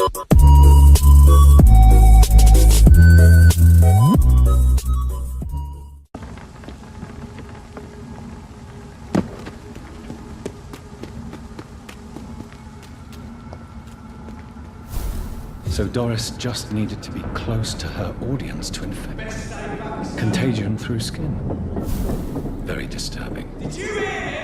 So Doris just needed to be close to her audience to infect. Contagion through skin. Very disturbing. Did you hear?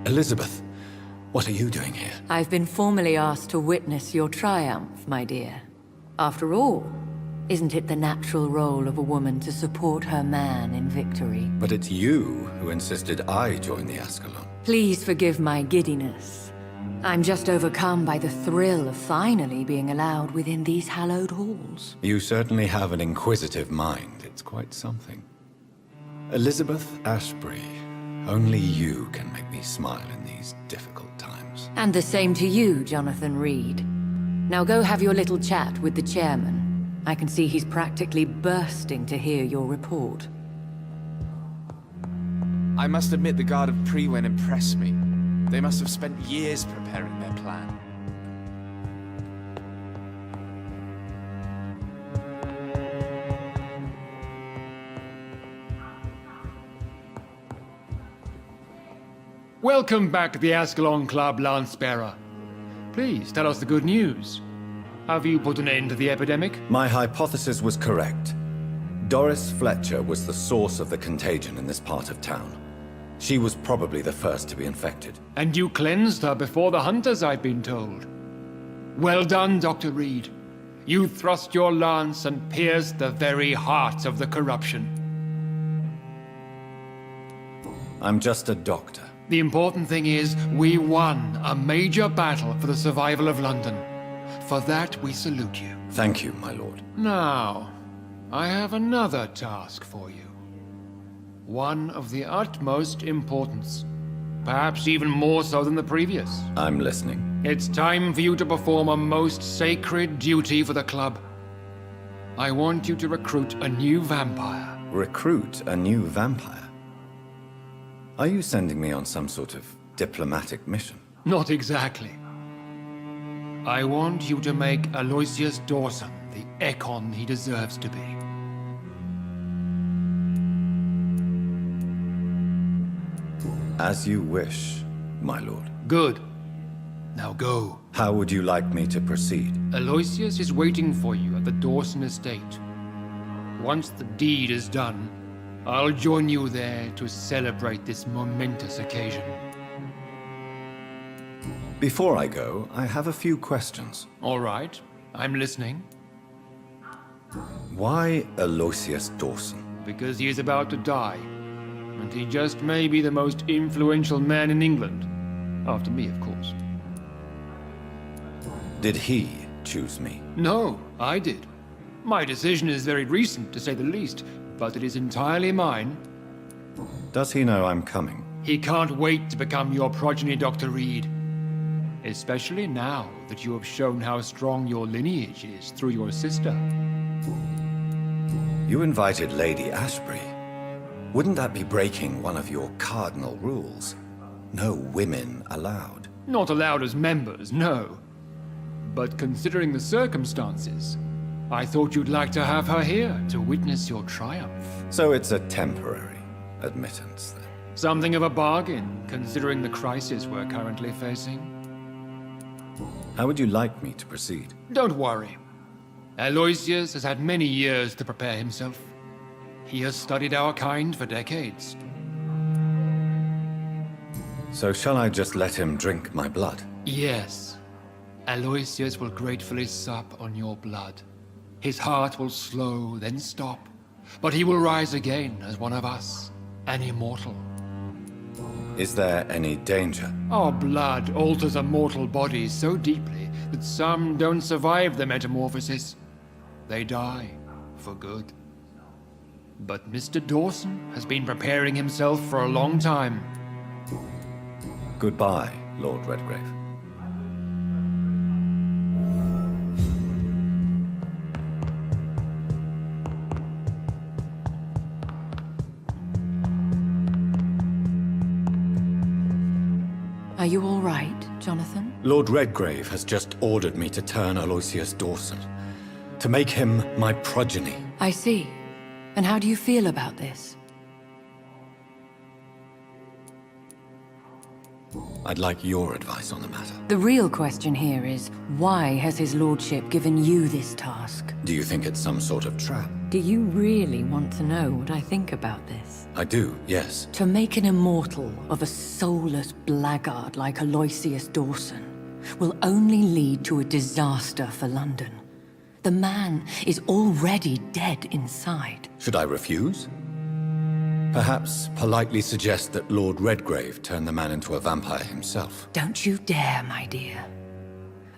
Elizabeth, what are you doing here? I've been formally asked to witness your triumph, my dear. After all, isn't it the natural role of a woman to support her man in victory? But it's you who insisted I join the Ascalon. Please forgive my giddiness. I'm just overcome by the thrill of finally being allowed within these hallowed halls. You certainly have an inquisitive mind. It's quite something. Elizabeth Ashbury, only you can make me smile in these difficult times. And the same to you, Jonathan Reed. Now go have your little chat with the chairman. I can see he's practically bursting to hear your report. I must admit the Guard of Prewen impressed me. They must have spent years preparing their plan. Welcome back to the Ascalon Club, Lance-Bearer. Please, tell us the good news. Have you put an end to the epidemic? My hypothesis was correct. Doris Fletcher was the source of the contagion in this part of town. She was probably the first to be infected. And you cleansed her before the hunters, I've been told. Well done, Dr. Reed. You thrust your lance and pierced the very heart of the corruption. I'm just a doctor. The important thing is, we won a major battle for the survival of London. For that, we salute you. Thank you, my lord. Now, I have another task for you. One of the utmost importance. Perhaps even more so than the previous. I'm listening. It's time for you to perform a most sacred duty for the club. I want you to recruit a new vampire. Recruit a new vampire? Are you sending me on some sort of diplomatic mission? Not exactly. I want you to make Aloysius Dawson the Ekon he deserves to be. As you wish, my lord. Good. Now go. How would you like me to proceed? Aloysius is waiting for you at the Dawson estate. Once the deed is done, I'll join you there to celebrate this momentous occasion. Before I go, I have a few questions. All right, I'm listening. Why Aloysius Dawson? Because he is about to die, and he just may be the most influential man in England. After me, of course. Did he choose me? No, I did. My decision is very recent, to say the least, but it is entirely mine. Does he know I'm coming? He can't wait to become your progeny, Dr. Reed. Especially now that you have shown how strong your lineage is through your sister. You invited Lady Ashbury. Wouldn't that be breaking one of your cardinal rules? No women allowed. Not allowed as members, no. But considering the circumstances, I thought you'd like to have her here to witness your triumph. So it's a temporary admittance, then? Something of a bargain, considering the crisis we're currently facing. How would you like me to proceed? Don't worry. Aloysius has had many years to prepare himself. He has studied our kind for decades. So shall I just let him drink my blood? Yes. Aloysius will gratefully sup on your blood. His heart will slow, then stop. But he will rise again as one of us, an immortal. Is there any danger? Our blood alters a mortal body so deeply that some don't survive the metamorphosis. They die for good. But Mr. Dawson has been preparing himself for a long time. Goodbye, Lord Redgrave. you all right, Jonathan? Lord Redgrave has just ordered me to turn Aloysius Dawson. To make him my progeny. I see. And how do you feel about this? I'd like your advice on the matter. The real question here is, why has his lordship given you this task? Do you think it's some sort of trap? Do you really want to know what I think about this? I do, yes. To make an immortal of a soulless blackguard like Aloysius Dawson will only lead to a disaster for London. The man is already dead inside. Should I refuse? Perhaps politely suggest that Lord Redgrave turn the man into a vampire himself. Don't you dare, my dear.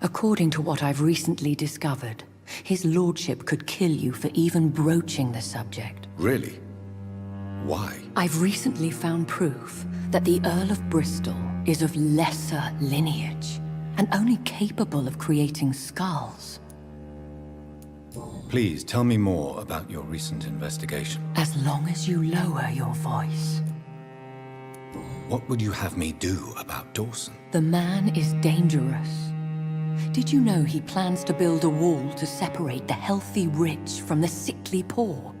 According to what I've recently discovered, his lordship could kill you for even broaching the subject. Really? Why? I've recently found proof that the Earl of Bristol is of lesser lineage and only capable of creating skulls. Please tell me more about your recent investigation. As long as you lower your voice. What would you have me do about Dawson? The man is dangerous. Did you know he plans to build a wall to separate the healthy rich from the sickly poor?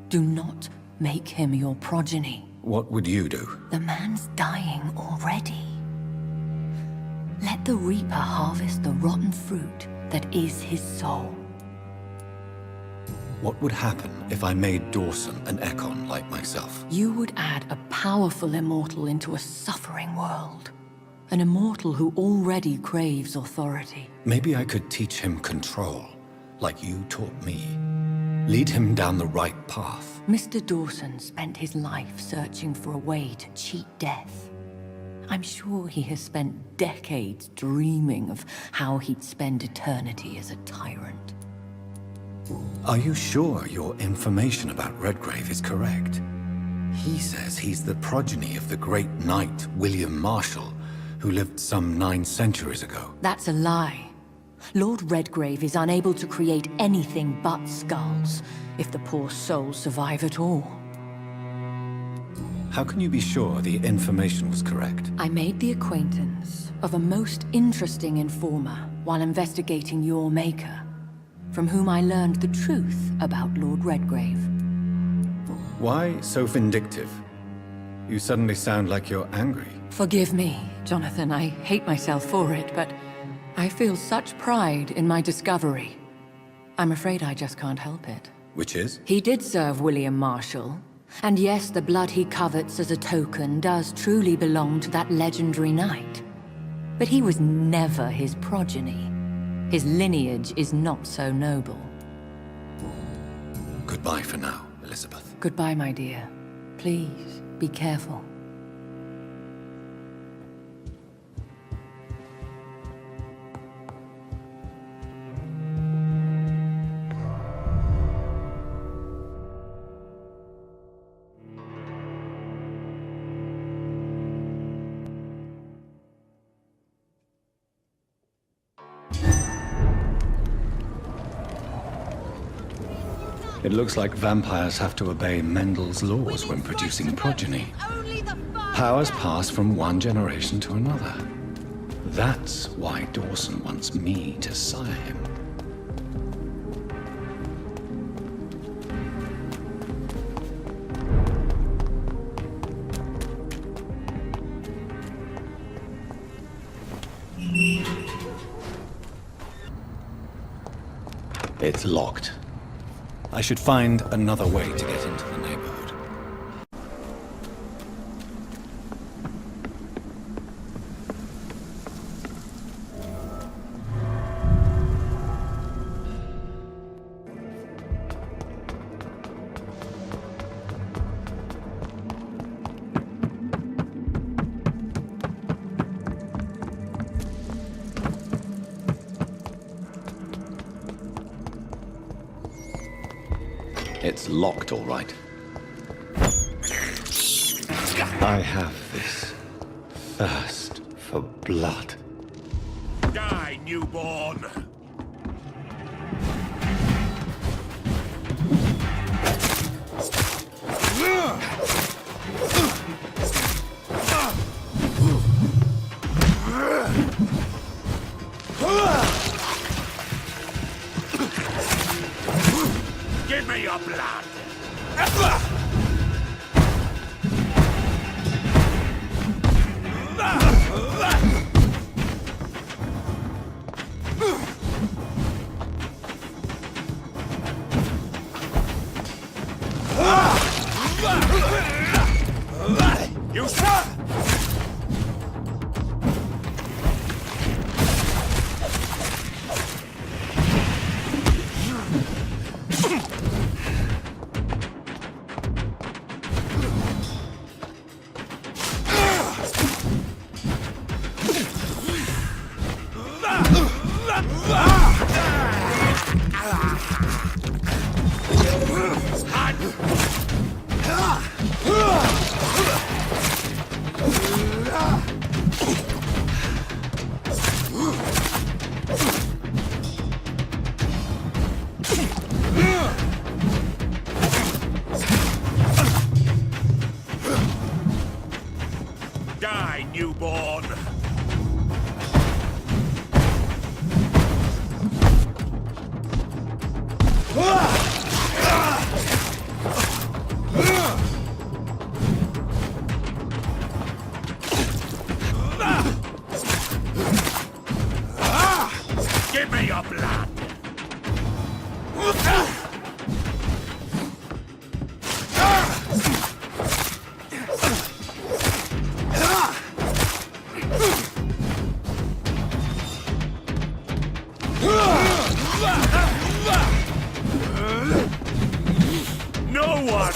Do not make him your progeny. What would you do? The man's dying already. Let the Reaper harvest the rotten fruit that is his soul. What would happen if I made Dawson an Ekon like myself? You would add a powerful immortal into a suffering world. An immortal who already craves authority. Maybe I could teach him control, like you taught me. Lead him down the right path. Mr. Dawson spent his life searching for a way to cheat death. I'm sure he has spent decades dreaming of how he'd spend eternity as a tyrant. Are you sure your information about Redgrave is correct? He says he's the progeny of the great knight William Marshall, who lived some 9 centuries ago. That's a lie. Lord Redgrave is unable to create anything but skulls, if the poor souls survive at all. How can you be sure the information was correct? I made the acquaintance of a most interesting informer while investigating your maker, from whom I learned the truth about Lord Redgrave. Why so vindictive? You suddenly sound like you're angry. Forgive me, Jonathan. I hate myself for it, but I feel such pride in my discovery. I'm afraid I just can't help it. Which is? He did serve William Marshall, and yes, the blood he covets as a token does truly belong to that legendary knight. But he was never his progeny. His lineage is not so noble. Goodbye for now, Elizabeth. Goodbye, my dear. Please, be careful. It looks like vampires have to obey Mendel's laws when producing progeny. Powers pass from one generation to another. That's why Dawson wants me to sire him. It's locked. I should find another way to get into the neighborhood. It's locked, all right. I have this thirst for blood. Die, newborn! Give me your blood! You shot! Die, newborn! Give me your blood! No one!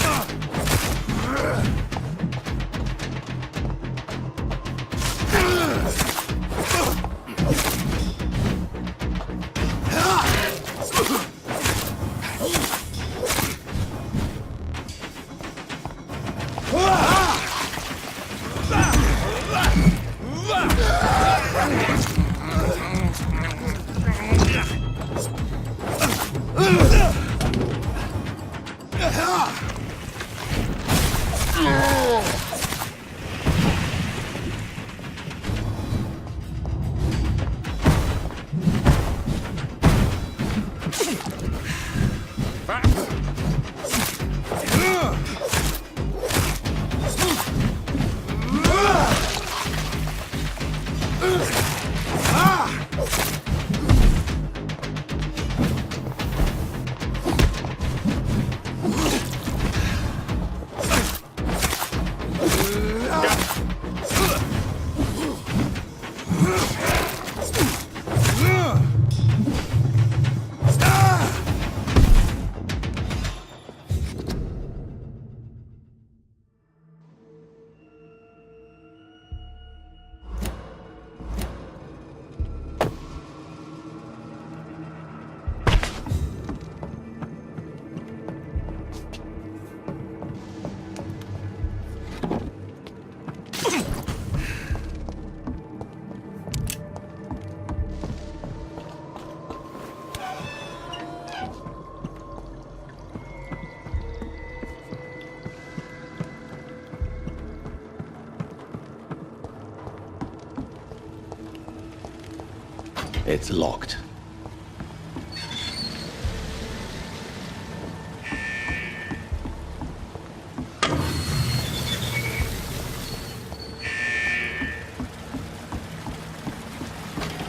It's locked.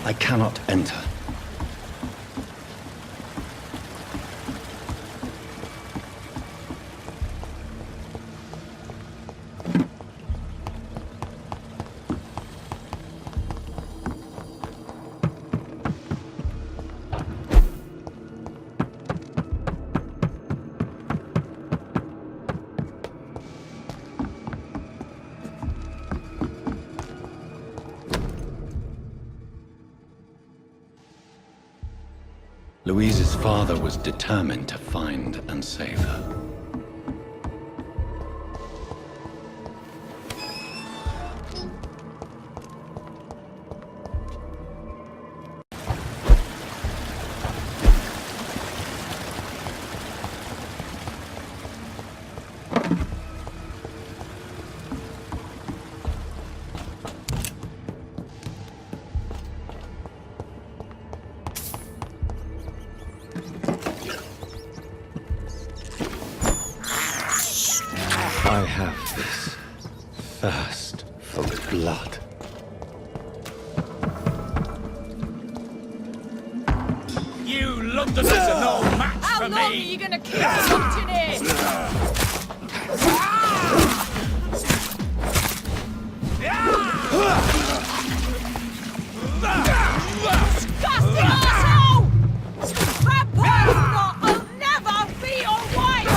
I cannot enter. Louise's father was determined to find and save her. I have this thirst for blood. You Londoners are no match How for long are me! you gonna keep locked in here? Disgusting arsehole! Vampire or not, I'll never be your wife!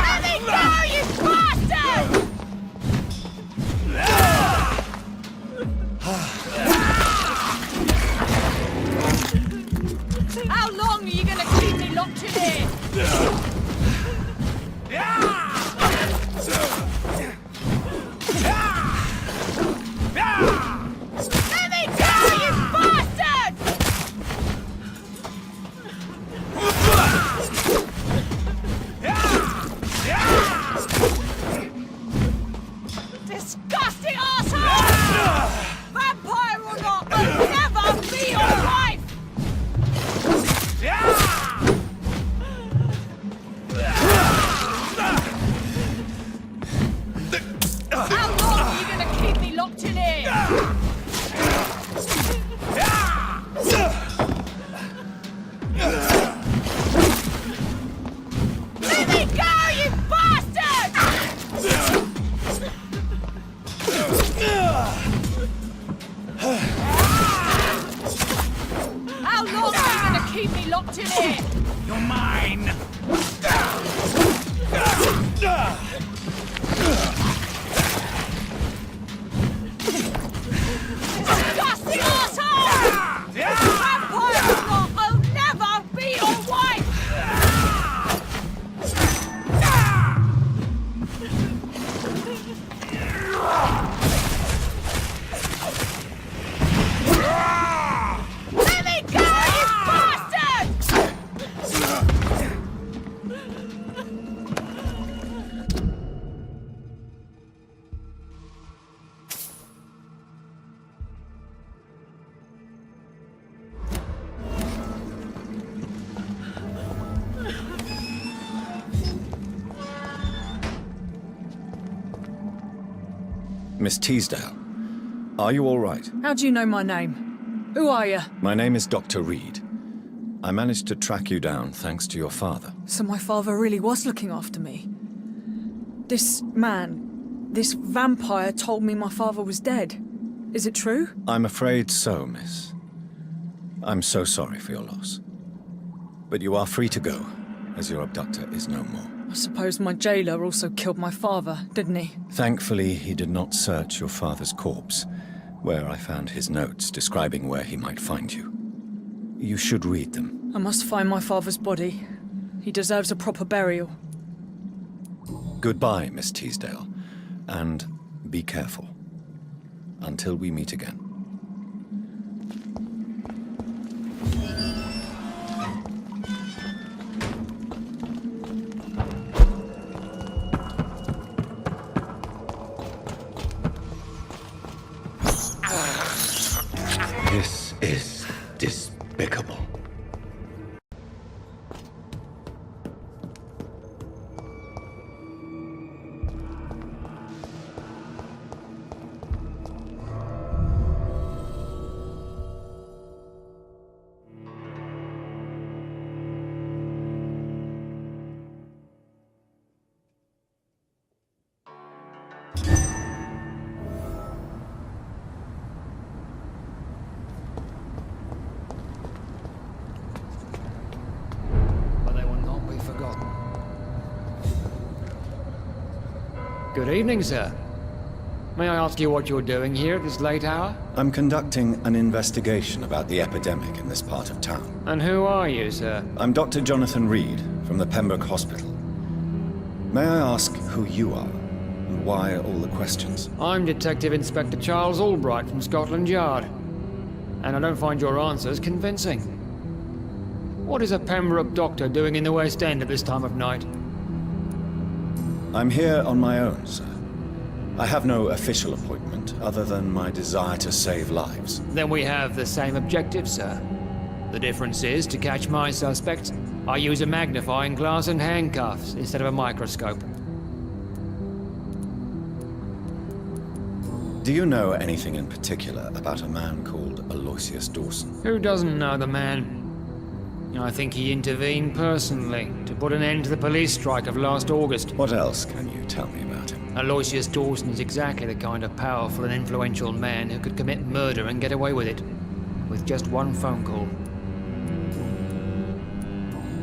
Let me go, you bastard! How long are you gonna keep me locked in here? Let me go, you bastard! Disgusting arsehole! Vampire or not, I'll never be your wife! How long are you gonna keep me locked in here? Let me go, you bastard! How long are you gonna keep me locked in here? You're mine! Disgusting arsehole! Vampire or not, I'll never be your wife! Let me go, you bastard! Miss Teasdale, are you all right? How do you know my name? Who are you? My name is Dr. Reed. I managed to track you down thanks to your father. So my father really was looking after me. This man, this vampire told me my father was dead. Is it true? I'm afraid so, miss. I'm so sorry for your loss. But you are free to go, as your abductor is no more. I suppose my jailer also killed my father, didn't he? Thankfully, he did not search your father's corpse, where I found his notes describing where he might find you. You should read them. I must find my father's body. He deserves a proper burial. Goodbye, Miss Teasdale, and be careful. Until we meet again. This is despicable. But they will not be forgotten. Good evening, sir. May I ask you what you're doing here at this late hour? I'm conducting an investigation about the epidemic in this part of town. And who are you, sir? I'm Dr. Jonathan Reed from the Pembroke Hospital. May I ask who you are and why all the questions? I'm Detective Inspector Charles Albright from Scotland Yard. And I don't find your answers convincing. What is a Pembroke doctor doing in the West End at this time of night? I'm here on my own, sir. I have no official appointment, other than my desire to save lives. Then we have the same objective, sir. The difference is, to catch my suspects, I use a magnifying glass and handcuffs instead of a microscope. Do you know anything in particular about a man called Aloysius Dawson? Who doesn't know the man? I think he intervened personally to put an end to the police strike of last August. What else can you tell me about him? Aloysius Dawson is exactly the kind of powerful and influential man who could commit murder and get away with it, with just one phone call.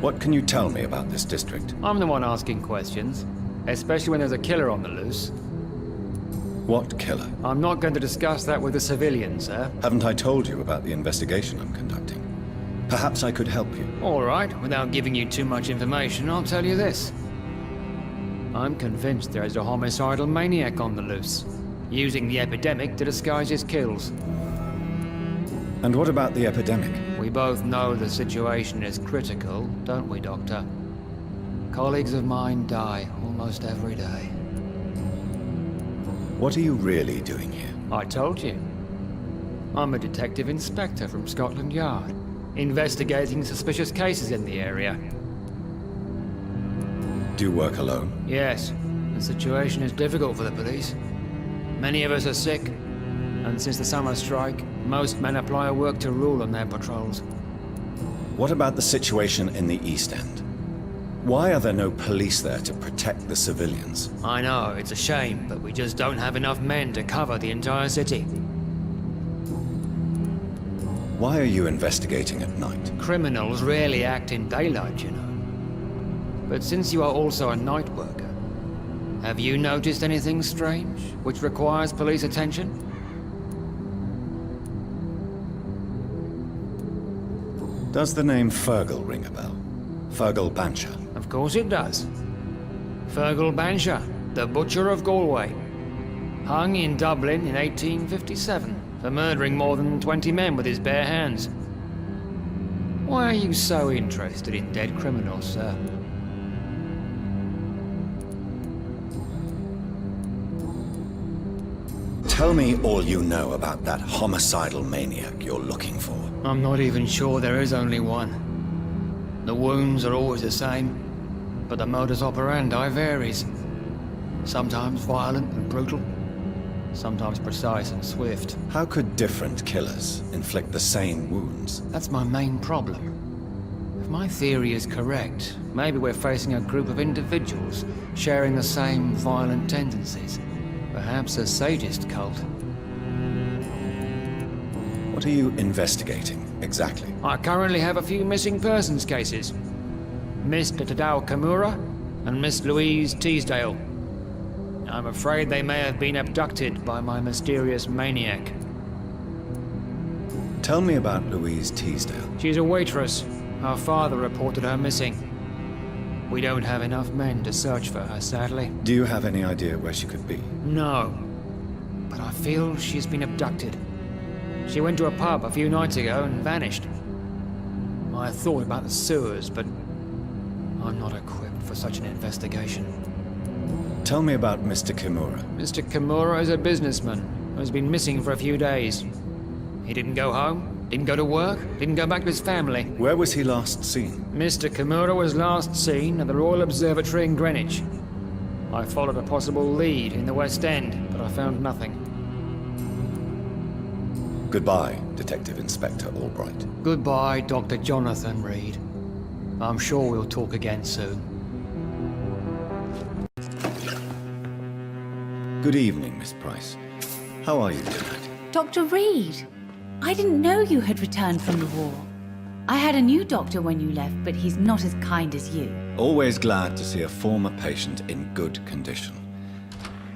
What can you tell me about this district? I'm the one asking questions, especially when there's a killer on the loose. What killer? I'm not going to discuss that with the civilians, sir. Haven't I told you about the investigation I'm conducting? Perhaps I could help you. All right, without giving you too much information, I'll tell you this. I'm convinced there is a homicidal maniac on the loose, using the epidemic to disguise his kills. And what about the epidemic? We both know the situation is critical, don't we, Doctor? Colleagues of mine die almost every day. What are you really doing here? I told you. I'm a detective inspector from Scotland Yard, investigating suspicious cases in the area. Do you work alone? Yes, the situation is difficult for the police. Many of us are sick, and since the summer strike, most men apply a work to rule on their patrols. What about the situation in the East End? Why are there no police there to protect the civilians? I know, it's a shame, but we just don't have enough men to cover the entire city. Why are you investigating at night? Criminals rarely act in daylight, you know. But since you are also a night worker, have you noticed anything strange, which requires police attention? Does the name Fergal ring a bell? Fergal Bancher. Of course it does. Fergal Bancher, the Butcher of Galway. Hung in Dublin in 1857 for murdering more than 20 men with his bare hands. Why are you so interested in dead criminals, sir? Tell me all you know about that homicidal maniac you're looking for. I'm not even sure there is only one. The wounds are always the same, but the modus operandi varies. Sometimes violent and brutal, sometimes precise and swift. How could different killers inflict the same wounds? That's my main problem. If my theory is correct, maybe we're facing a group of individuals sharing the same violent tendencies. Perhaps a sadist cult. What are you investigating, exactly? I currently have a few missing persons cases. Mr. Tadao Kimura and Miss Louise Teasdale. I'm afraid they may have been abducted by my mysterious maniac. Tell me about Louise Teasdale. She's a waitress. Her father reported her missing. We don't have enough men to search for her, sadly. Do you have any idea where she could be? No, but I feel she's been abducted. She went to a pub a few nights ago and vanished. I thought about the sewers, but I'm not equipped for such an investigation. Tell me about Mr. Kimura. Mr. Kimura is a businessman who has been missing for a few days. He didn't go home, didn't go to work, didn't go back to his family. Where was he last seen? Mr. Kimura was last seen at the Royal Observatory in Greenwich. I followed a possible lead in the West End, but I found nothing. Goodbye, Detective Inspector Albright. Goodbye, Dr. Jonathan Reed. I'm sure we'll talk again soon. Good evening, Miss Price. How are you tonight? Dr. Reed, I didn't know you had returned from the war. I had a new doctor when you left, but he's not as kind as you. Always glad to see a former patient in good condition.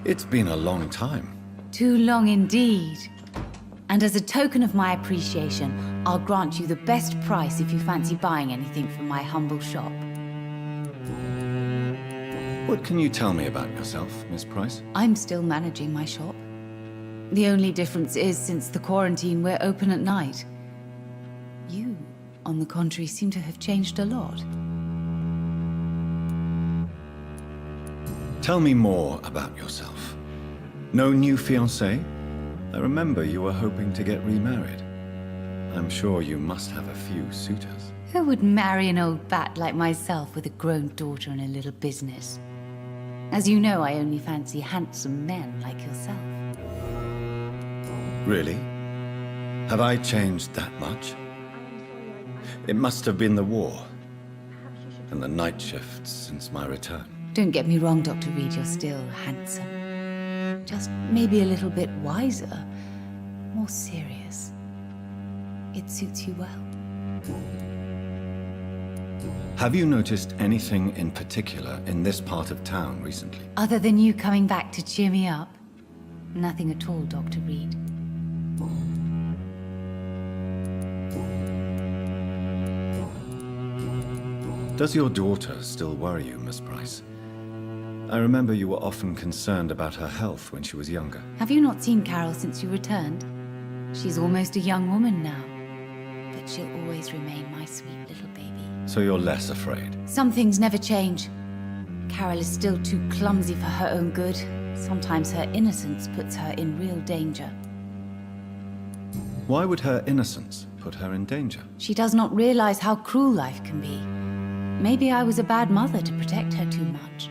It's been a long time. Too long indeed. And as a token of my appreciation, I'll grant you the best price if you fancy buying anything from my humble shop. What can you tell me about yourself, Miss Price? I'm still managing my shop. The only difference is, since the quarantine, we're open at night. You, on the contrary, seem to have changed a lot. Tell me more about yourself. No new fiancé? I remember you were hoping to get remarried. I'm sure you must have a few suitors. Who would marry an old bat like myself with a grown daughter and a little business? As you know, I only fancy handsome men like yourself. Really? Have I changed that much? It must have been the war and the night shifts since my return. Don't get me wrong, Dr. Reed, you're still handsome. Just maybe a little bit wiser, more serious. It suits you well. Have you noticed anything in particular in this part of town recently? Other than you coming back to cheer me up? Nothing at all, Dr. Reed. Does your daughter still worry you, Miss Price? I remember you were often concerned about her health when she was younger. Have you not seen Carol since you returned? She's almost a young woman now. But she'll always remain my sweet little baby. So you're less afraid? Some things never change. Carol is still too clumsy for her own good. Sometimes her innocence puts her in real danger. Why would her innocence put her in danger? She does not realize how cruel life can be. Maybe I was a bad mother to protect her too much.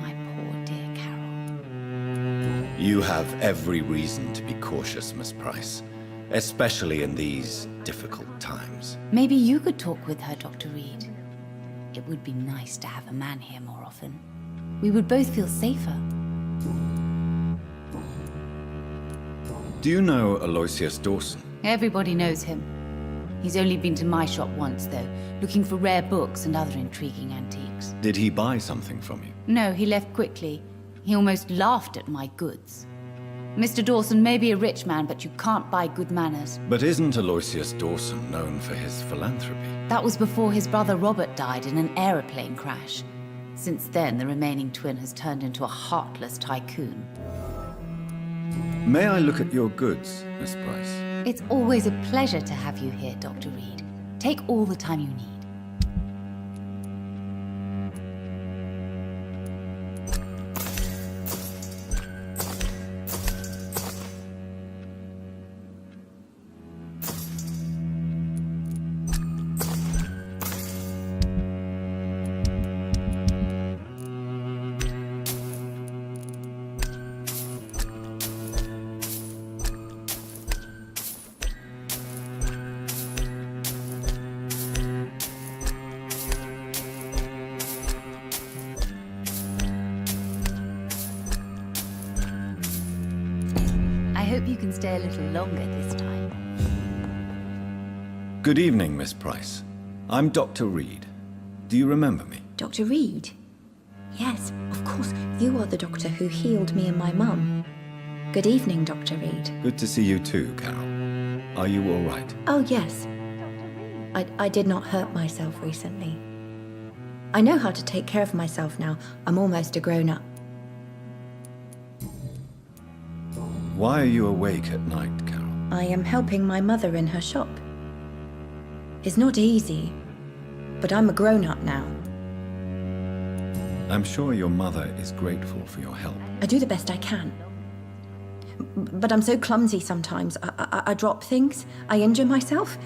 My poor dear Carol. You have every reason to be cautious, Miss Price. Especially in these difficult times. Maybe you could talk with her, Dr. Reed. It would be nice to have a man here more often. We would both feel safer. Do you know Aloysius Dawson? Everybody knows him. He's only been to my shop once, though, looking for rare books and other intriguing antiques. Did he buy something from you? No, he left quickly. He almost laughed at my goods. Mr. Dawson may be a rich man, but you can't buy good manners. But isn't Aloysius Dawson known for his philanthropy? That was before his brother Robert died in an aeroplane crash. Since then, the remaining twin has turned into a heartless tycoon. May I look at your goods, Miss Price? It's always a pleasure to have you here, Dr. Reed. Take all the time you need. I hope you can stay a little longer this time. Good evening, Miss Price. I'm Dr. Reed. Do you remember me? Dr. Reed? Yes, of course. You are the doctor who healed me and my mum. Good evening, Dr. Reed. Good to see you too, Carol. Are you all right? Oh, yes. I did not hurt myself recently. I know how to take care of myself now. I'm almost a grown-up. Why are you awake at night, Carol? I am helping my mother in her shop. It's not easy, but I'm a grown-up now. I'm sure your mother is grateful for your help. I do the best I can. But I'm so clumsy sometimes. I drop things. I injure myself.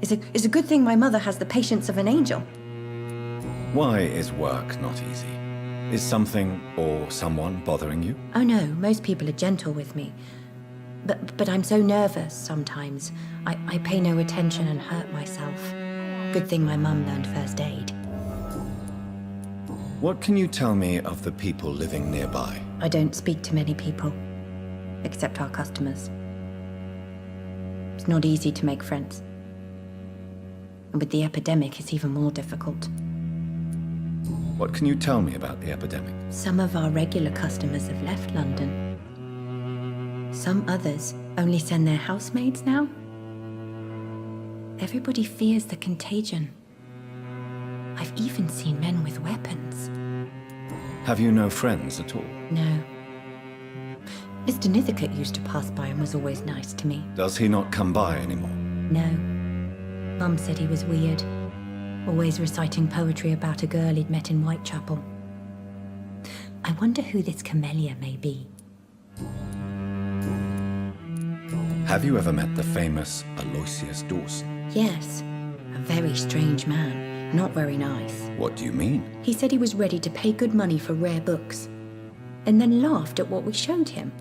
It's a good thing my mother has the patience of an angel. Why is work not easy? Is something or someone bothering you? Oh no, most people are gentle with me. But I'm so nervous sometimes. I pay no attention and hurt myself. Good thing my mum learned first aid. What can you tell me of the people living nearby? I don't speak to many people, except our customers. It's not easy to make friends. And with the epidemic, it's even more difficult. What can you tell me about the epidemic? Some of our regular customers have left London. Some others only send their housemaids now. Everybody fears the contagion. I've even seen men with weapons. Have you no friends at all? No. Mr. Nithicut used to pass by and was always nice to me. Does he not come by anymore? No. Mum said he was weird. Always reciting poetry about a girl he'd met in Whitechapel. I wonder who this camellia may be. Have you ever met the famous Aloysius Dawson? Yes, a very strange man. Not very nice. What do you mean? He said he was ready to pay good money for rare books, and then laughed at what we showed him.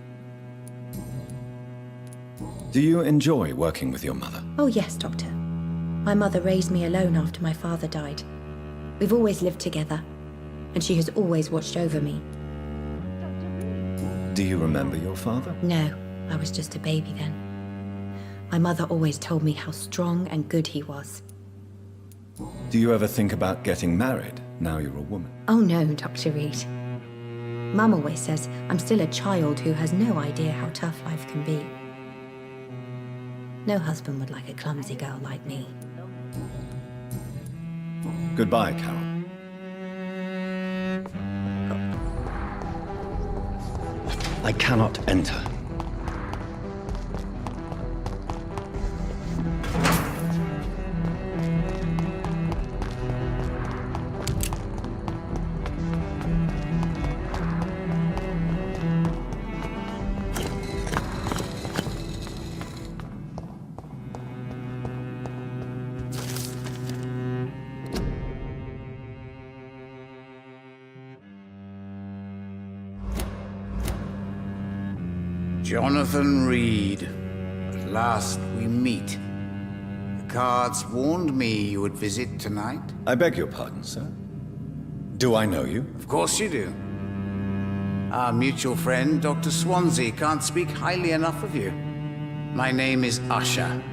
Do you enjoy working with your mother? Oh yes, Doctor. My mother raised me alone after my father died. We've always lived together, and she has always watched over me. Do you remember your father? No, I was just a baby then. My mother always told me how strong and good he was. Do you ever think about getting married now you're a woman? Oh no, Dr. Reed. Mum always says I'm still a child who has no idea how tough life can be. No husband would like a clumsy girl like me. Goodbye, Carol. I cannot enter. Jonathan Reed. At last we meet. The cards warned me you would visit tonight. I beg your pardon, sir. Do I know you? Of course you do. Our mutual friend, Dr. Swansea, can't speak highly enough of you. My name is Usher.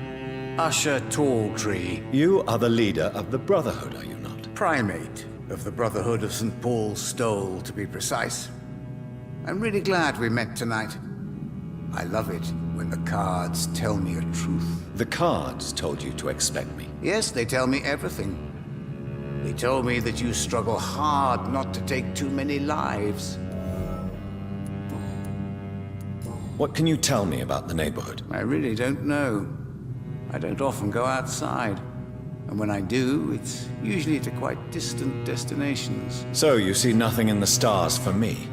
Usher Talltree. You are the leader of the Brotherhood, are you not? Primate of the Brotherhood of St. Paul's Stole, to be precise. I'm really glad we met tonight. I love it when the cards tell me a truth. The cards told you to expect me. Yes, they tell me everything. They told me that you struggle hard not to take too many lives. What can you tell me about the neighborhood? I really don't know. I don't often go outside. And when I do, it's usually to quite distant destinations. So you see nothing in the stars for me?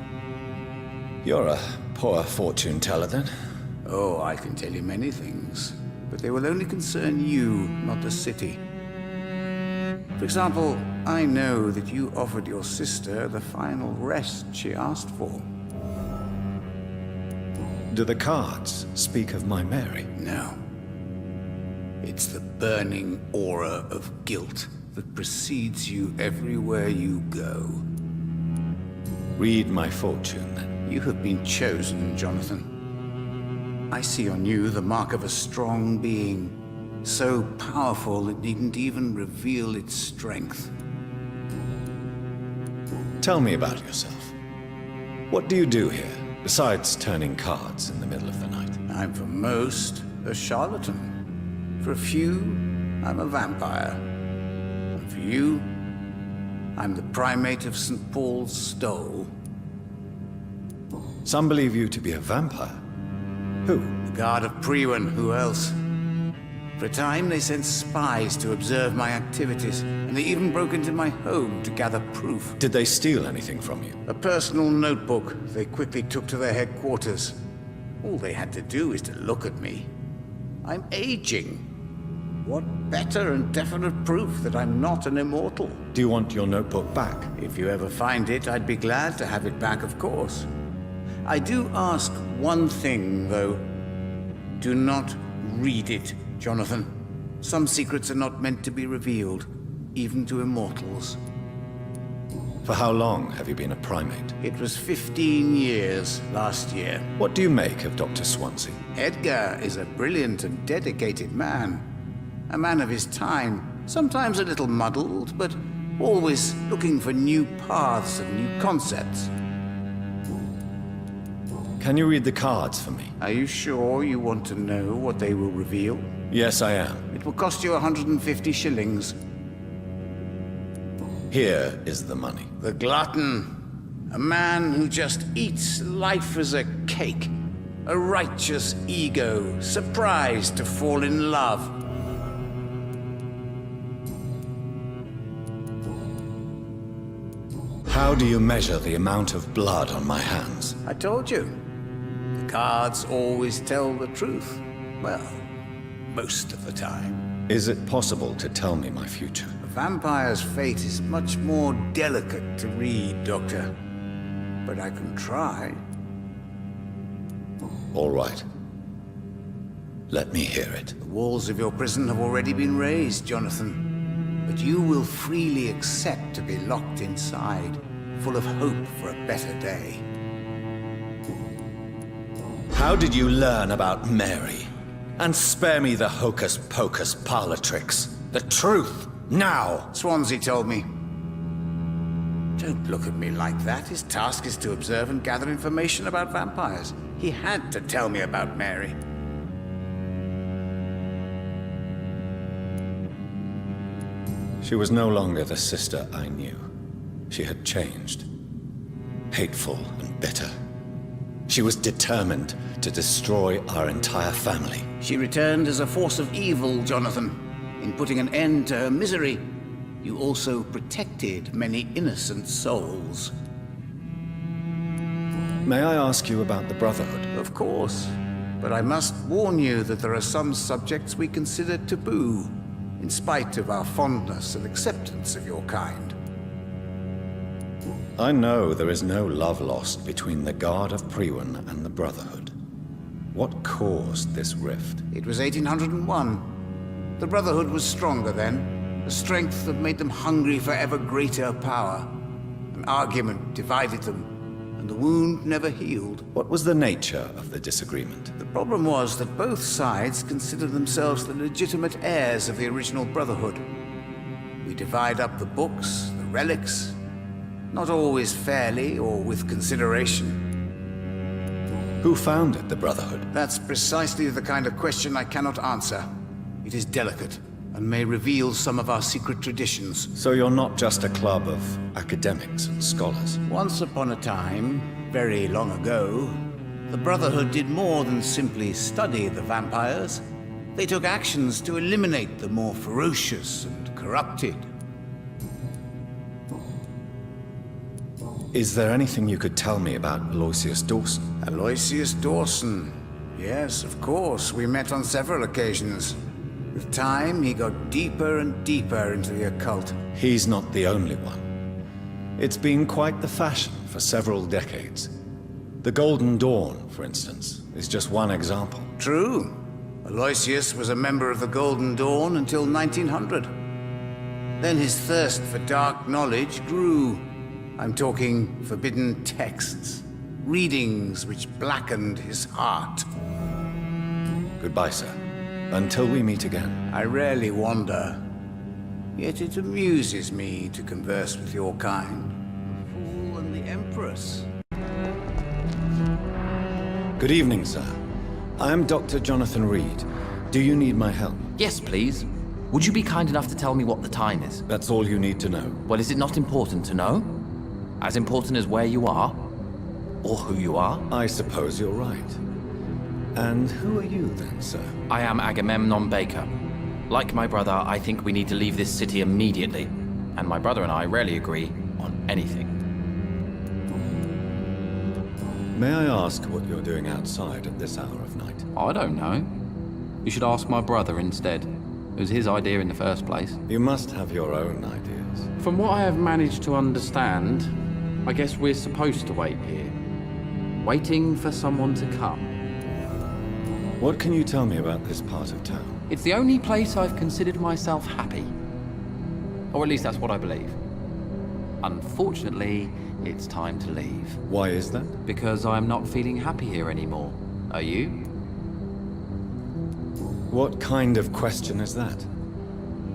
You're a poor fortune teller, then? Oh, I can tell you many things, but they will only concern you, not the city. For example, I know that you offered your sister the final rest she asked for. Do the cards speak of my Mary? No. It's the burning aura of guilt that precedes you everywhere you go. Read my fortune, then. You have been chosen, Jonathan. I see on you the mark of a strong being, so powerful it needn't even reveal its strength. Tell me about yourself. What do you do here, besides turning cards in the middle of the night? I'm for most a charlatan. For a few, I'm a vampire. And for you, I'm the primate of St. Paul's Stole. Some believe you to be a vampire. Who? The Guard of Priwen, who else? For a time, they sent spies to observe my activities, and they even broke into my home to gather proof. Did they steal anything from you? A personal notebook they quickly took to their headquarters. All they had to do is to look at me. I'm aging. What better and definite proof that I'm not an immortal? Do you want your notebook back? If you ever find it, I'd be glad to have it back, of course. I do ask one thing, though. Do not read it, Jonathan. Some secrets are not meant to be revealed, even to immortals. For how long have you been a primate? It was 15 years last year. What do you make of Dr. Swansea? Edgar is a brilliant and dedicated man. A man of his time, sometimes a little muddled, but always looking for new paths and new concepts. Can you read the cards for me? Are you sure you want to know what they will reveal? Yes, I am. It will cost you 150 shillings. Here is the money. The glutton. A man who just eats life as a cake. A righteous ego, surprised to fall in love. How do you measure the amount of blood on my hands? I told you. The cards always tell the truth. Well, most of the time. Is it possible to tell me my future? A vampire's fate is much more delicate to read, Doctor. But I can try. All right. Let me hear it. The walls of your prison have already been raised, Jonathan. But you will freely accept to be locked inside, full of hope for a better day. How did you learn about Mary? And spare me the hocus-pocus parlor tricks. The truth, now! Swansea told me. Don't look at me like that. His task is to observe and gather information about vampires. He had to tell me about Mary. She was no longer the sister I knew. She had changed. Hateful and bitter. She was determined to destroy our entire family. She returned as a force of evil, Jonathan. In putting an end to her misery, you also protected many innocent souls. May I ask you about the Brotherhood? Of course. But I must warn you that there are some subjects we consider taboo, in spite of our fondness and acceptance of your kind. I know there is no love lost between the Guard of Priwen and the Brotherhood. What caused this rift? It was 1801. The Brotherhood was stronger then, a strength that made them hungry for ever greater power. An argument divided them, and the wound never healed. What was the nature of the disagreement? The problem was that both sides considered themselves the legitimate heirs of the original Brotherhood. We divide up the books, the relics, not always fairly or with consideration. Who founded the Brotherhood? That's precisely the kind of question I cannot answer. It is delicate, and may reveal some of our secret traditions. So you're not just a club of academics and scholars? Once upon a time, very long ago, the Brotherhood did more than simply study the vampires. They took actions to eliminate the more ferocious and corrupted. Is there anything you could tell me about Aloysius Dawson? Aloysius Dawson. Yes, of course. We met on several occasions. With time, he got deeper and deeper into the occult. He's not the only one. It's been quite the fashion for several decades. The Golden Dawn, for instance, is just one example. True. Aloysius was a member of the Golden Dawn until 1900. Then his thirst for dark knowledge grew. I'm talking forbidden texts, readings which blackened his heart. Goodbye, sir. Until we meet again. I rarely wander, yet it amuses me to converse with your kind. The Fool and the Empress. Good evening, sir. I am Dr. Jonathan Reed. Do you need my help? Yes, please. Would you be kind enough to tell me what the time is? That's all you need to know. Well, is it not important to know? As important as where you are? Or who you are? I suppose you're right. And who are you then, sir? I am Agamemnon Baker. Like my brother, I think we need to leave this city immediately. And my brother and I rarely agree on anything. May I ask what you're doing outside at this hour of night? I don't know. You should ask my brother instead. It was his idea in the first place. You must have your own ideas. From what I have managed to understand, I guess we're supposed to wait here. Waiting for someone to come. What can you tell me about this part of town? It's the only place I've considered myself happy. Or at least that's what I believe. Unfortunately, it's time to leave. Why is that? Because I'm not feeling happy here anymore. Are you? What kind of question is that?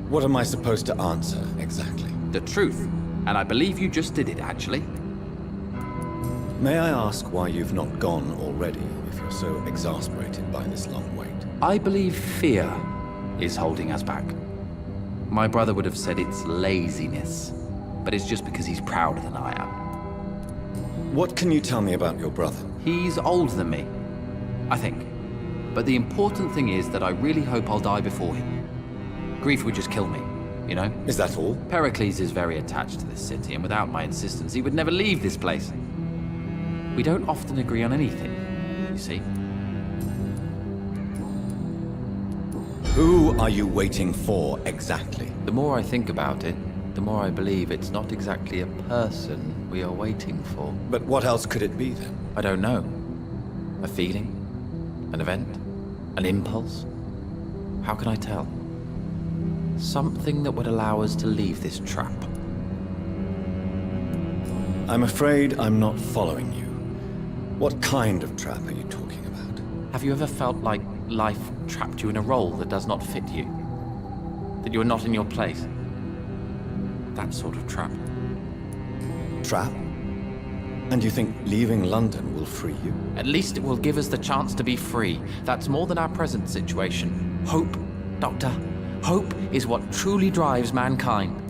What am I supposed to answer, exactly? The truth. And I believe you just did it, actually. May I ask why you've not gone already, if you're so exasperated by this long wait? I believe fear is holding us back. My brother would have said it's laziness, but it's just because he's prouder than I am. What can you tell me about your brother? He's older than me, I think. But the important thing is that I really hope I'll die before him. Grief would just kill me, you know? Is that all? Pericles is very attached to this city, and without my insistence, he would never leave this place. We don't often agree on anything, you see. Who are you waiting for exactly? The more I think about it, the more I believe it's not exactly a person we are waiting for. But what else could it be then? I don't know. A feeling? An event? An impulse? How can I tell? Something that would allow us to leave this trap. I'm afraid I'm not following you. What kind of trap are you talking about? Have you ever felt like life trapped you in a role that does not fit you? That you are not in your place? That sort of trap. Trap? And you think leaving London will free you? At least it will give us the chance to be free. That's more than our present situation. Hope, Doctor. Hope is what truly drives mankind.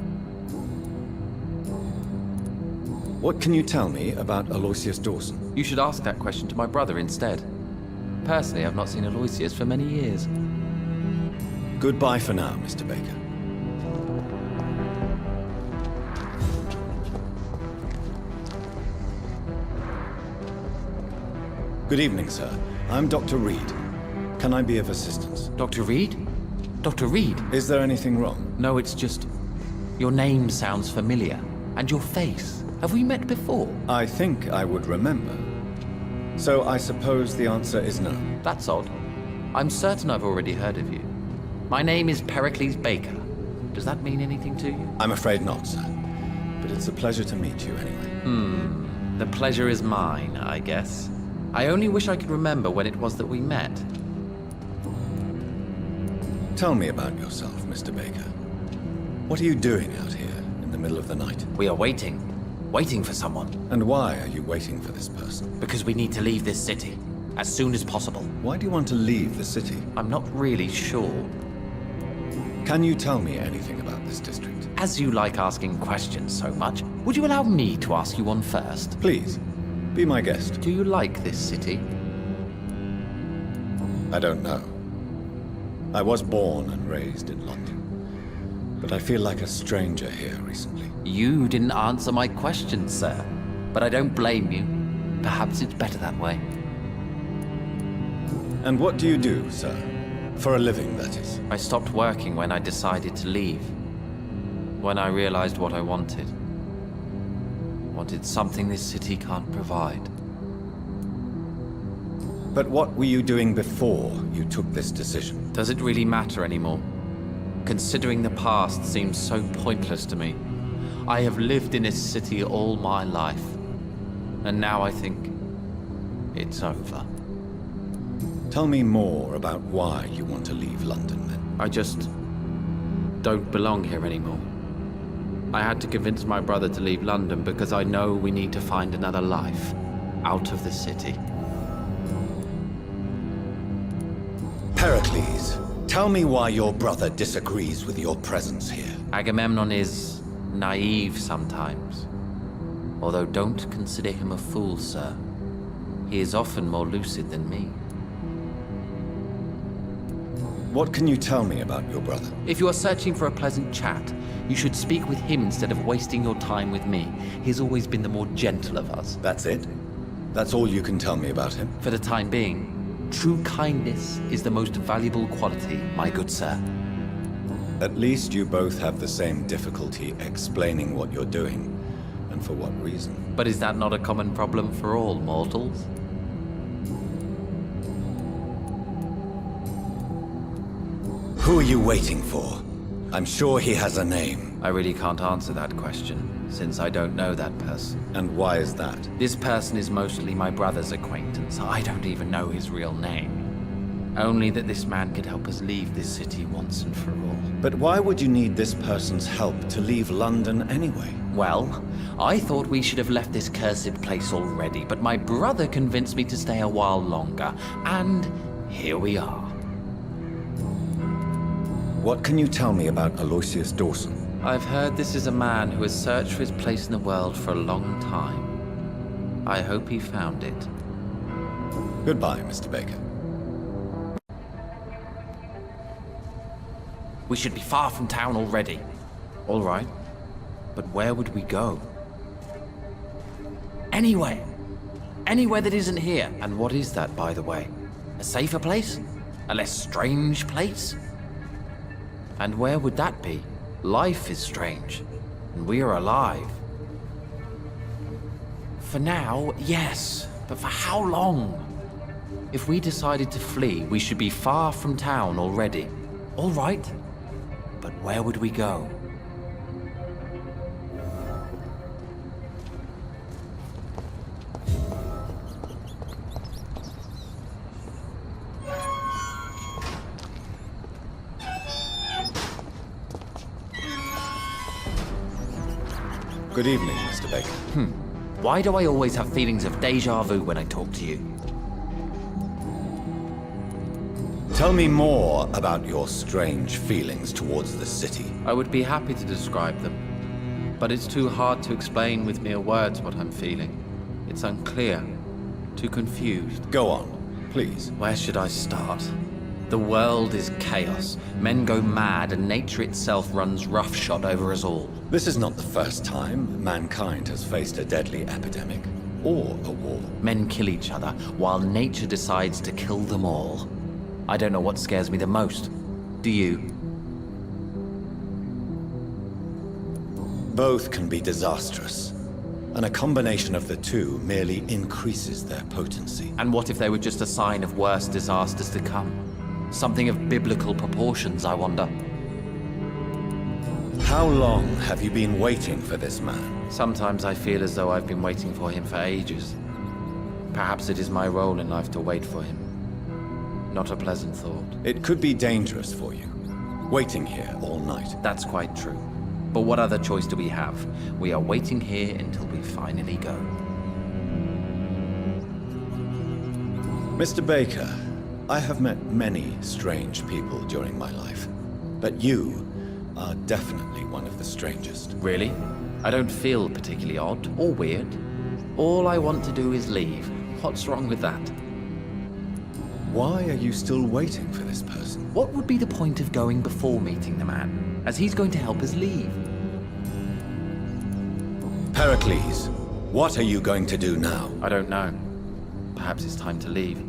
What can you tell me about Aloysius Dawson? You should ask that question to my brother instead. Personally, I've not seen Aloysius for many years. Goodbye for now, Mr. Baker. Good evening, sir. I'm Dr. Reed. Can I be of assistance? Dr. Reed? Dr. Reed? Is there anything wrong? No, it's just... your name sounds familiar. And your face. Have we met before? I think I would remember. So I suppose the answer is no. That's odd. I'm certain I've already heard of you. My name is Pericles Baker. Does that mean anything to you? I'm afraid not, sir. But it's a pleasure to meet you anyway. The pleasure is mine, I guess. I only wish I could remember when it was that we met. Tell me about yourself, Mr. Baker. What are you doing out here in the middle of the night? We are waiting. Waiting for someone. And why are you waiting for this person? Because we need to leave this city. As soon as possible. Why do you want to leave the city? I'm not really sure. Can you tell me anything about this district? As you like asking questions so much, would you allow me to ask you one first? Please, be my guest. Do you like this city? I don't know. I was born and raised in London. But I feel like a stranger here recently. You didn't answer my question, sir. But I don't blame you. Perhaps it's better that way. And what do you do, sir? For a living, that is. I stopped working when I decided to leave. When I realized what I wanted. Wanted something this city can't provide. But what were you doing before you took this decision? Does it really matter anymore? Considering the past seems so pointless to me. I have lived in this city all my life. And now I think it's over. Tell me more about why you want to leave London, then. I just don't belong here anymore. I had to convince my brother to leave London because I know we need to find another life out of the city. Pericles, tell me why your brother disagrees with your presence here. Agamemnon is naive sometimes. Although don't consider him a fool, sir. He is often more lucid than me. What can you tell me about your brother? If you are searching for a pleasant chat, you should speak with him instead of wasting your time with me. He's always been the more gentle of us. That's it? That's all you can tell me about him? For the time being, true kindness is the most valuable quality, my good sir. At least you both have the same difficulty explaining what you're doing, and for what reason. But is that not a common problem for all mortals? Who are you waiting for? I'm sure he has a name. I really can't answer that question, since I don't know that person. And why is that? This person is mostly my brother's acquaintance. I don't even know his real name. Only that this man could help us leave this city once and for all. But why would you need this person's help to leave London anyway? Well, I thought we should have left this cursed place already, but my brother convinced me to stay a while longer, and here we are. What can you tell me about Aloysius Dawson? I've heard this is a man who has searched for his place in the world for a long time. I hope he found it. Goodbye, Mr. Baker. We should be far from town already. All right. But where would we go? Anywhere. Anywhere that isn't here. And what is that, by the way? A safer place? A less strange place? And where would that be? Life is strange, and we are alive. For now, yes, but for how long? If we decided to flee, we should be far from town already. All right, but where would we go? Good evening, Mr. Baker. Why do I always have feelings of déjà vu when I talk to you? Tell me more about your strange feelings towards the city. I would be happy to describe them, but it's too hard to explain with mere words what I'm feeling. It's unclear, too confused. Go on, please. Where should I start? The world is chaos. Men go mad, and nature itself runs roughshod over us all. This is not the first time mankind has faced a deadly epidemic, or a war. Men kill each other, while nature decides to kill them all. I don't know what scares me the most. Do you? Both can be disastrous, and a combination of the two merely increases their potency. And what if they were just a sign of worse disasters to come? Something of biblical proportions, I wonder. How long have you been waiting for this man? Sometimes I feel as though I've been waiting for him for ages. Perhaps it is my role in life to wait for him. Not a pleasant thought. It could be dangerous for you, waiting here all night. That's quite true. But what other choice do we have? We are waiting here until we finally go. Mr. Baker, I have met many strange people during my life, but you are definitely one of the strangest. Really? I don't feel particularly odd or weird. All I want to do is leave. What's wrong with that? Why are you still waiting for this person? What would be the point of going before meeting the man, as he's going to help us leave? Pericles, what are you going to do now? I don't know. Perhaps it's time to leave.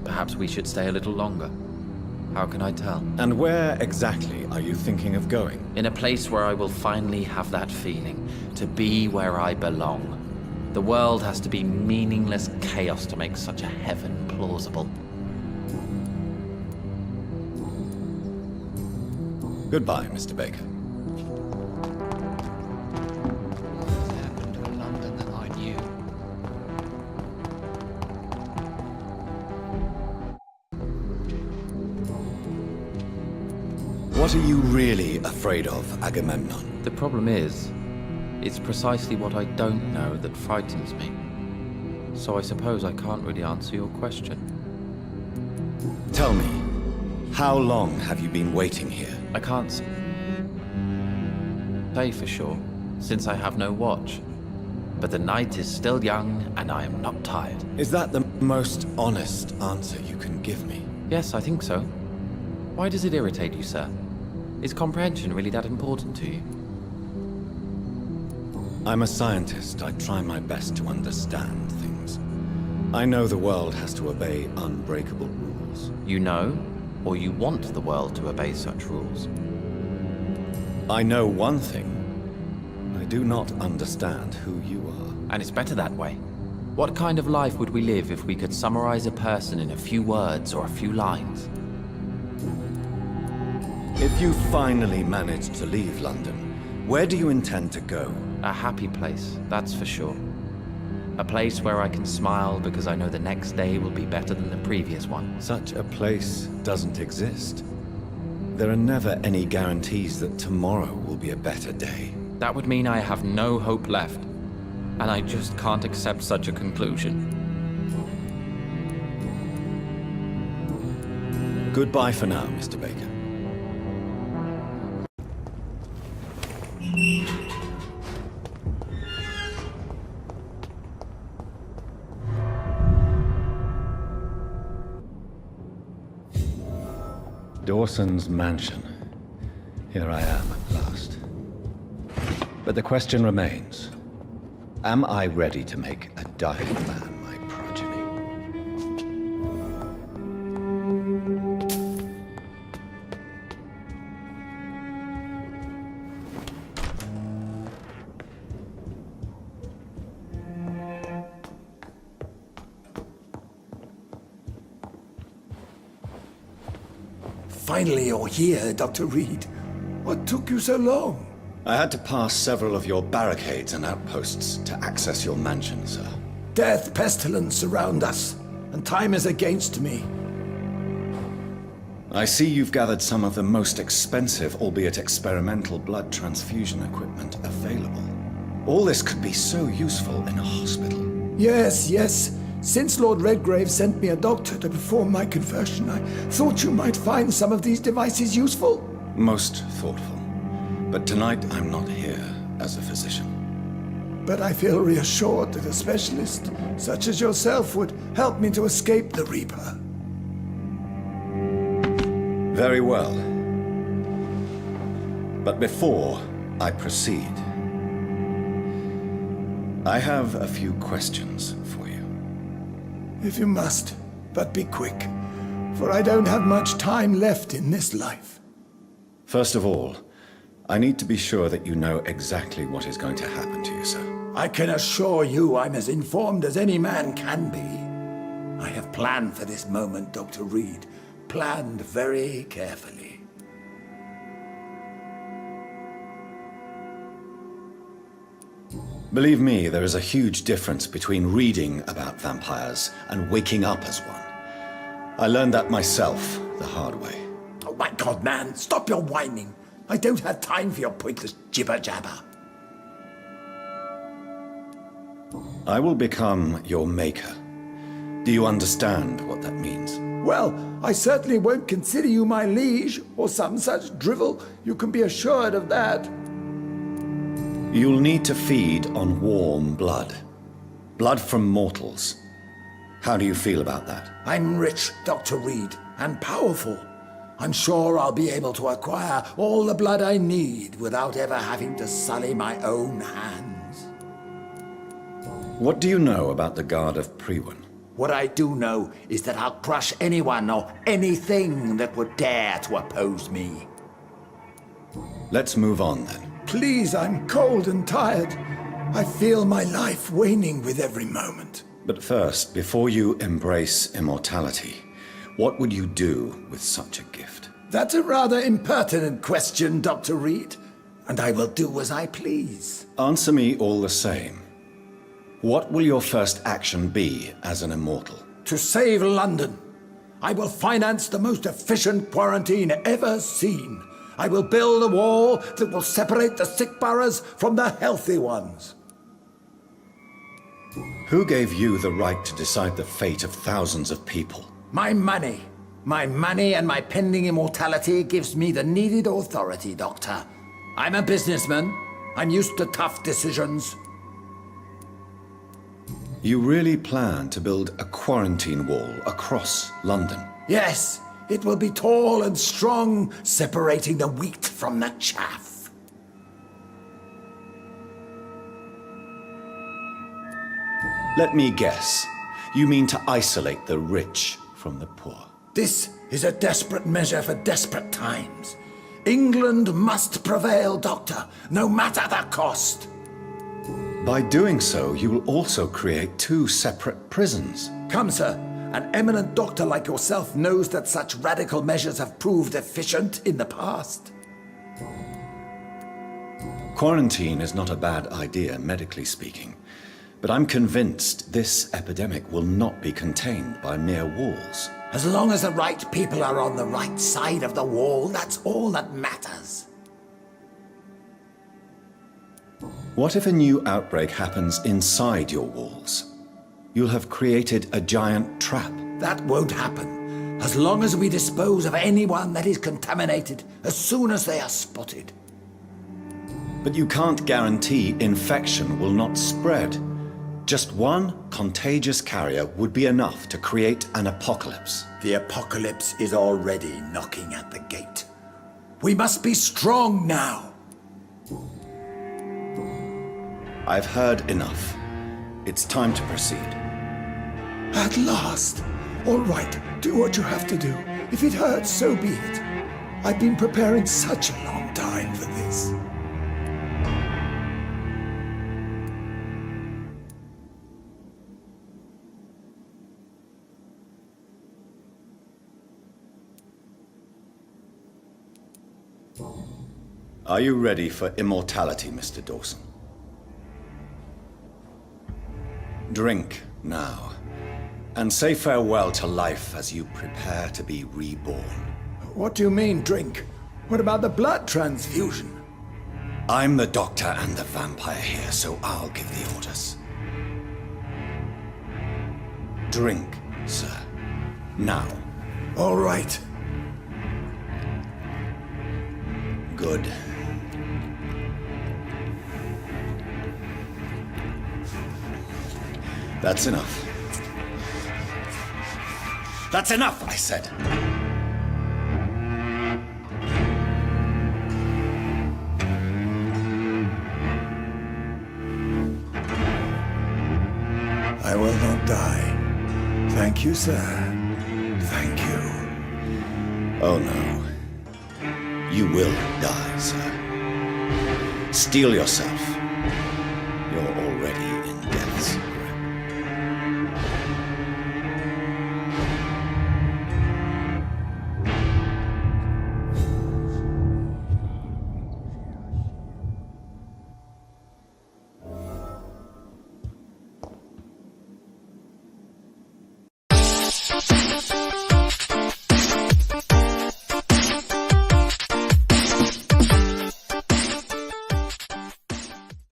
Perhaps we should stay a little longer. How can I tell? And where exactly are you thinking of going? In a place where I will finally have that feeling, to be where I belong. The world has to be meaningless chaos to make such a heaven plausible. Goodbye, Mr. Baker. What happened to London that I knew? What are you really afraid of, Agamemnon? The problem is, it's precisely what I don't know that frightens me. So I suppose I can't really answer your question. Tell me, how long have you been waiting here? I can't say for sure, since I have no watch. But the night is still young, and I am not tired. Is that the most honest answer you can give me? Yes, I think so. Why does it irritate you, sir? Is comprehension really that important to you? I'm a scientist. I try my best to understand things. I know the world has to obey unbreakable rules. You know, or you want the world to obey such rules? I know one thing. I do not understand who you are. And it's better that way. What kind of life would we live if we could summarize a person in a few words or a few lines? If you finally manage to leave London, where do you intend to go? A happy place, that's for sure. A place where I can smile because I know the next day will be better than the previous one. Such a place doesn't exist. There are never any guarantees that tomorrow will be a better day. That would mean I have no hope left, and I just can't accept such a conclusion. Goodbye for now, Mr. Baker. Dawson's mansion. Here I am at last. But the question remains, am I ready to make a dying man my progeny? finally you're here, Dr. Reed. What took you so long? I had to pass several of your barricades and outposts to access your mansion, sir. Death, pestilence surround us, and time is against me. I see you've gathered some of the most expensive, albeit experimental, blood transfusion equipment available. All this could be so useful in a hospital. Yes, yes. Since Lord Redgrave sent me a doctor to perform my conversion, I thought you might find some of these devices useful. Most thoughtful. But tonight I'm not here as a physician. But I feel reassured that a specialist such as yourself would help me to escape the Reaper. Very well. But before I proceed, I have a few questions for you. If you must, but be quick, for I don't have much time left in this life. First of all, I need to be sure that you know exactly what is going to happen to you, sir. I can assure you I'm as informed as any man can be. I have planned for this moment, Dr. Reed. Planned very carefully. Believe me, there is a huge difference between reading about vampires and waking up as one. I learned that myself the hard way. Oh my God, man, stop your whining. I don't have time for your pointless jibber-jabber. I will become your maker. Do you understand what that means? Well, I certainly won't consider you my liege, or some such drivel. You can be assured of that. You'll need to feed on warm blood. Blood from mortals. How do you feel about that? I'm rich, Dr. Reed, and powerful. I'm sure I'll be able to acquire all the blood I need without ever having to sully my own hands. What do you know about the Guard of Priwen? What I do know is that I'll crush anyone or anything that would dare to oppose me. Let's move on then. Please, I'm cold and tired. I feel my life waning with every moment. But first, before you embrace immortality, what would you do with such a gift? That's a rather impertinent question, Dr. Reed, and I will do as I please. Answer me all the same. What will your first action be as an immortal? To save London. I will finance the most efficient quarantine ever seen. I will build a wall that will separate the sick boroughs from the healthy ones. Who gave you the right to decide the fate of thousands of people? My money. My money and my pending immortality gives me the needed authority, Doctor. I'm a businessman. I'm used to tough decisions. You really plan to build a quarantine wall across London? Yes, it will be tall and strong, separating the wheat from the chaff. Let me guess. You mean to isolate the rich from the poor? This is a desperate measure for desperate times. England must prevail, Doctor, no matter the cost. By doing so, you will also create two separate prisons. Come, sir. An eminent doctor like yourself knows that such radical measures have proved efficient in the past. Quarantine is not a bad idea, medically speaking. But I'm convinced this epidemic will not be contained by mere walls. As long as the right people are on the right side of the wall, that's all that matters. What if a new outbreak happens inside your walls? You'll have created a giant trap. That won't happen, as long as we dispose of anyone that is contaminated as soon as they are spotted. But you can't guarantee infection will not spread. Just one contagious carrier would be enough to create an apocalypse. The apocalypse is already knocking at the gate. We must be strong now. I've heard enough. It's time to proceed. At last. All right, do what you have to do. If it hurts, so be it. I've been preparing such a long time for this. Are you ready for immortality, Mr. Dawson? Drink now, and say farewell to life as you prepare to be reborn. What do you mean, drink? What about the blood transfusion? I'm the doctor and the vampire here, so I'll give the orders. Drink, sir. Now. All right. Good. That's enough. That's enough, I said. I will not die. Thank you, sir. Thank you. Oh no. You will die, sir. Steel yourself. You're all